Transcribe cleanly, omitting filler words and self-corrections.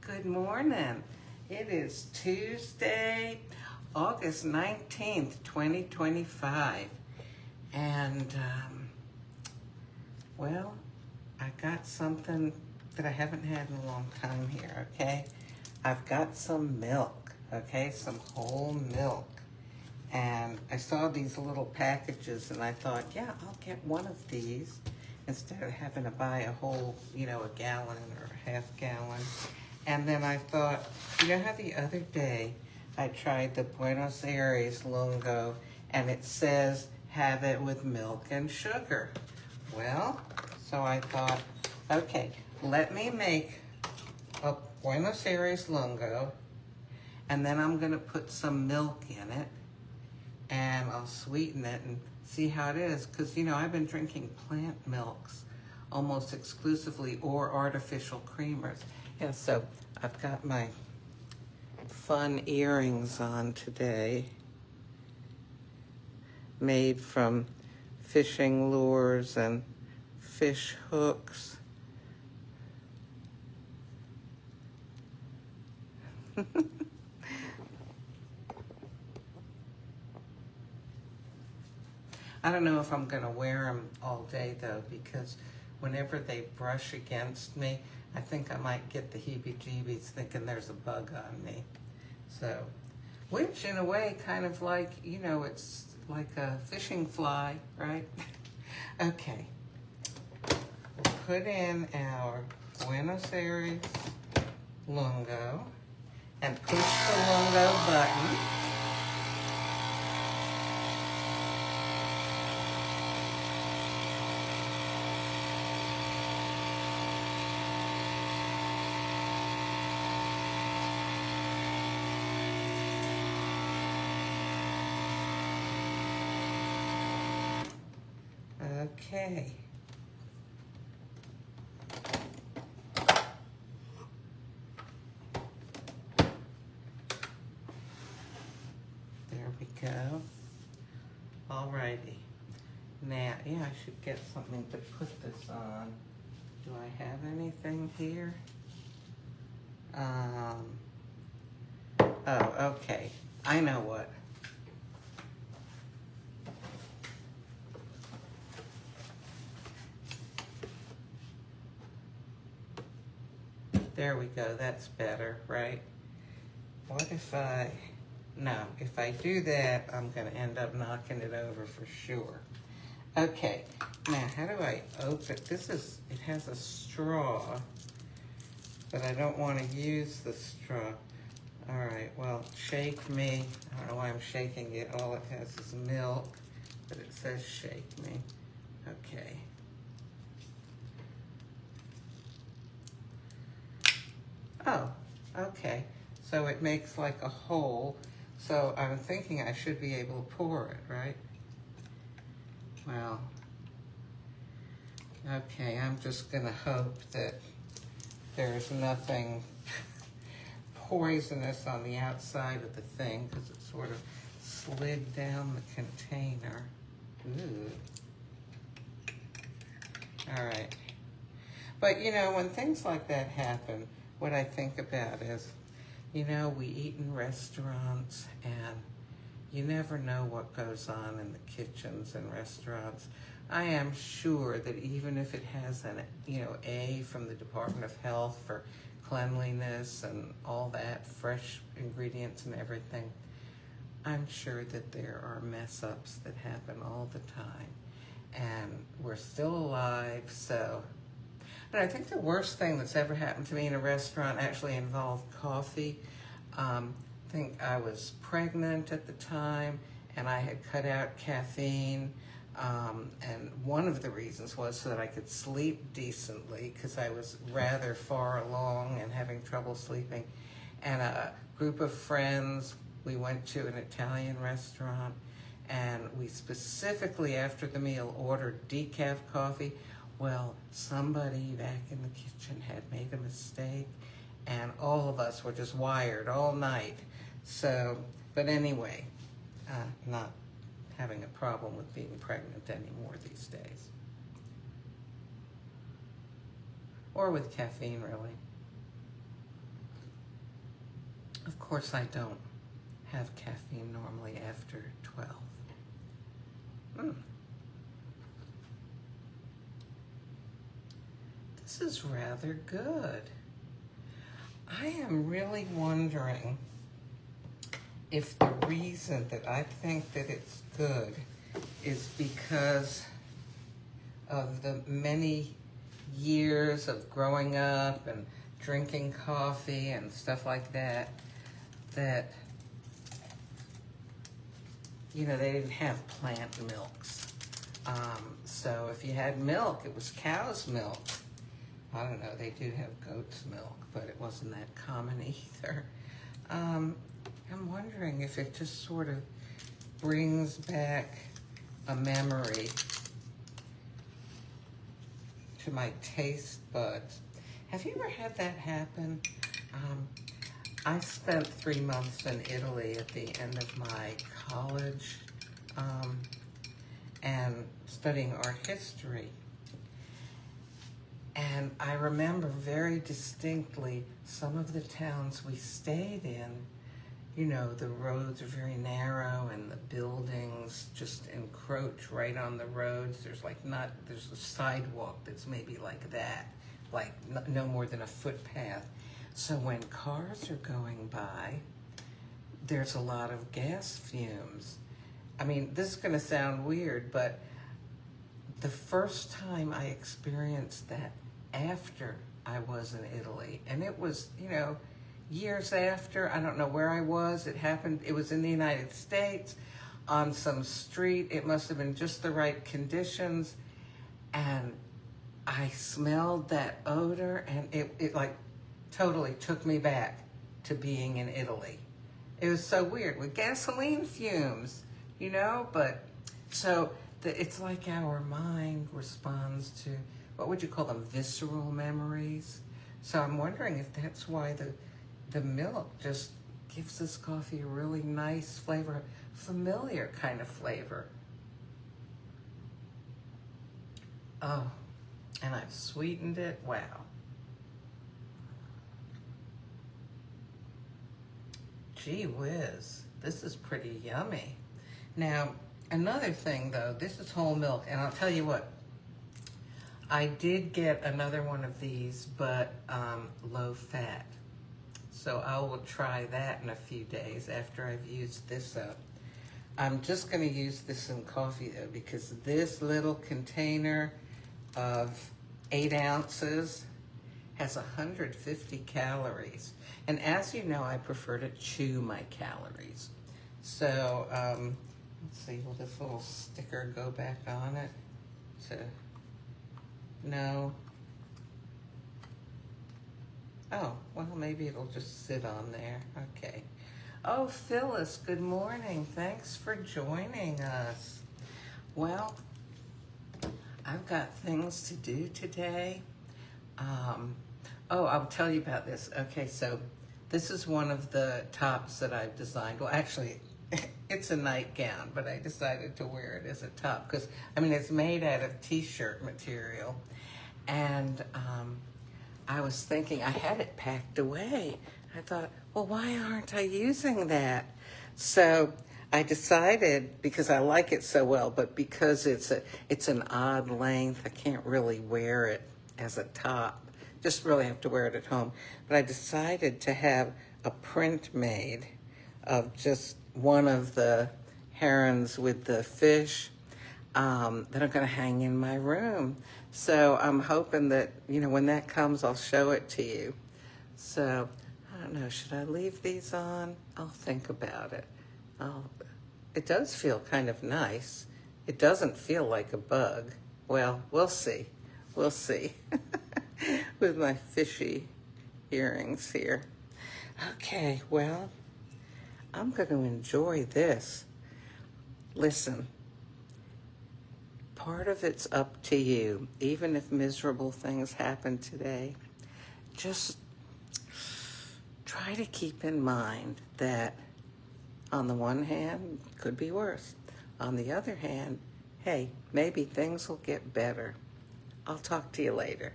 Good morning. It is Tuesday, August 19th, 2025. And, well, I got something that I haven't had in a long time here, okay? I've got some milk, okay? Some whole milk. And I saw these little packages and I thought, yeah, I'll get one of these instead of having to buy a whole, a gallon or a half gallon. And then I thought, you know how the other day I tried the Buenos Aires lungo and it says have it with milk and sugar. Well, so I thought, okay, let me make a Buenos Aires lungo and then I'm gonna put some milk in it and I'll sweeten it and see how it is. Because, I've been drinking plant milks almost exclusively or artificial creamers. Yeah, so I've got my fun earrings on today, made from fishing lures and fish hooks. I don't know if I'm going to wear them all day, though, because whenever they brush against me, I think I might get the heebie-jeebies thinking there's a bug on me. So, which in a way kind of like, it's like a fishing fly, right? Okay. We'll put in our Buenos Aires lungo and push the lungo button. Okay. There we go. Alrighty. Now, yeah, I should get something to put this on. Do I have anything here? Oh, okay. I know what. There we go, that's better, right? What if if I do that, I'm gonna end up knocking it over for sure. Okay, now how do I open it? It has a straw, but I don't wanna use the straw. All right, well, shake me. I don't know why I'm shaking it. All it has is milk, but it says shake me. Okay. Oh, okay. So it makes like a hole. So I'm thinking I should be able to pour it, right? Well, okay, I'm just gonna hope that there's nothing poisonous on the outside of the thing because it sort of slid down the container. Ooh. All right. But when things like that happen, what I think about is, we eat in restaurants and you never know what goes on in the kitchens and restaurants. I am sure that even if it has an, A from the Department of Health for cleanliness and all that, fresh ingredients and everything, I'm sure that there are mess ups that happen all the time. And we're still alive, so. But I think the worst thing that's ever happened to me in a restaurant actually involved coffee. I think I was pregnant at the time and I had cut out caffeine. And one of the reasons was so that I could sleep decently because I was rather far along and having trouble sleeping. And a group of friends, we went to an Italian restaurant and we specifically after the meal ordered decaf coffee. Well, somebody back in the kitchen had made a mistake and all of us were just wired all night. So, but anyway, not having a problem with being pregnant anymore these days. Or with caffeine, really. Of course, I don't have caffeine normally after 12. This is rather good. I am really wondering if the reason that I think that it's good is because of the many years of growing up and drinking coffee and stuff like that, that, you know, they didn't have plant milks. So if you had milk, it was cow's milk. I don't know, they do have goat's milk, but it wasn't that common either. I'm wondering if it just sort of brings back a memory to my taste buds. Have you ever had that happen? I spent 3 months in Italy at the end of my college and studying art history. And I remember very distinctly some of the towns we stayed in, you know, the roads are very narrow and the buildings just encroach right on the roads. There's a sidewalk that's maybe like that, like no more than a footpath. So when cars are going by, there's a lot of gas fumes. I mean, this is gonna sound weird, but the first time I experienced that after I was in Italy, and it was, you know, years after, I don't know where I was, it happened, it was in the United States, on some street, it must have been just the right conditions, and I smelled that odor, and it like totally took me back to being in Italy. It was so weird, with gasoline fumes, you know, but, so, it's like our mind responds to, what would you call them, visceral memories? So I'm wondering if that's why the milk just gives this coffee a really nice flavor, familiar kind of flavor. Oh, and I've sweetened it, wow. Gee whiz, this is pretty yummy. Now, another thing though, this is whole milk, and I'll tell you what, I did get another one of these, but low fat. So I will try that in a few days after I've used this up. I'm just gonna use this in coffee though, because this little container of 8 ounces has 150 calories. And as you know, I prefer to chew my calories. So, let's see, will this little sticker go back on it? No. Oh, well, maybe it'll just sit on there. Okay. Oh, Phyllis, good morning. Thanks for joining us. Well, I've got things to do today. Oh, I'll tell you about this. Okay, so this is one of the tops that I've designed. Well, actually, it's a nightgown, but I decided to wear it as a top because, I mean, it's made out of t-shirt material. And I was thinking, I had it packed away. I thought, well, why aren't I using that? So I decided, because I like it so well, but because it's an odd length, I can't really wear it as a top. Just really have to wear it at home. But I decided to have a print made of just one of the herons with the fish that I'm going to hang in my room. So I'm hoping that, you know, when that comes, I'll show it to you. So, I don't know, should I leave these on? I'll think about it. It does feel kind of nice. It doesn't feel like a bug. Well, we'll see. We'll see. With my fishy earrings here. Okay, well, I'm going to enjoy this. Listen, part of it's up to you. Even if miserable things happen today, just try to keep in mind that on the one hand, it could be worse. On the other hand, hey, maybe things will get better. I'll talk to you later.